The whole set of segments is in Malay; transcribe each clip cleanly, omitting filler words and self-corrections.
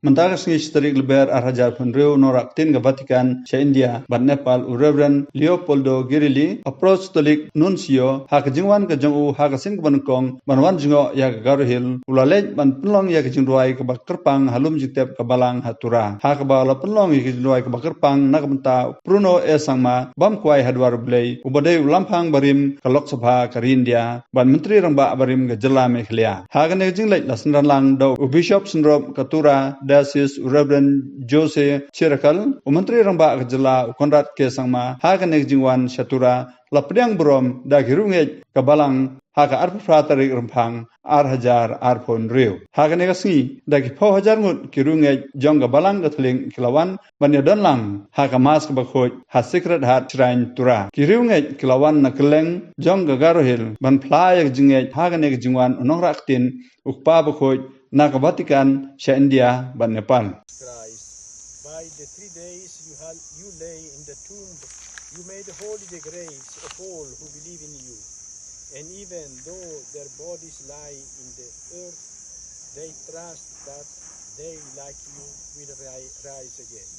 Mentakas ngi Tarik Leber Arhajar Penriu Norak Tin ke Vatikan sa India ban Nepal Reverend Leopoldo Girili Apostolic Nuncio hak jingwan ke jongu hak sin ke banukong banwan jingo ya ke garuhil ulalej ban penlong ya ke jingruai ke bakerpang halum jiktep ke balang hatura hak bala penlong ya ke jingruai ke bakerpang nak benta Bruno Sangma bam kuai hadwar blei ubadai ulampang barim ke Lok Sabha ke India ban menteri rangba barim ke jela mekhlia hak ne jinglej lasnran lang do Bishop Sindrop Katura Diocese Reverend Jose Chirakal Menteri Rangba Kejela Konrad K. Sangma hak ne jingwan Syatura lapdiang brom da girungej ke balang hak arpa pratarik rempang Arhajar Arpon Riu hak ne kasngi da ki pau hajar ngut girungej jong ke balang ke teling kilawan ban yodon lang hak mas ke bakhoj ha secret hat shrine tura girungej kilawan na keleng jong ke garohil ban playa jingej hak ne jingwan onong raktin ukpa bakhoj na ke Vatikan sa India ban Nepal. Christ, by the 3 days you lay in the tomb, you made holy the graves of all who believe in you. And even though their bodies lie in the earth, they trust that they, like you, will rise again.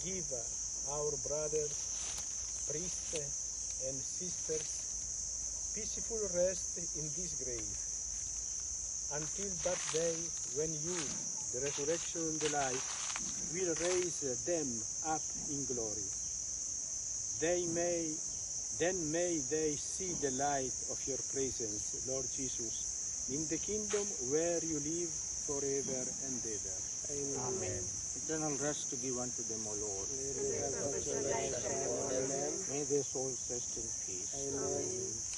Give our brothers, priests and sisters, peaceful rest in this grave, until that day when you, the resurrection and the life, will raise them up in glory. Then may they see the light of your presence, Lord Jesus, in the kingdom where you live forever and ever. Amen. Eternal rest to give unto them, O Lord. May their souls rest in peace. Amen.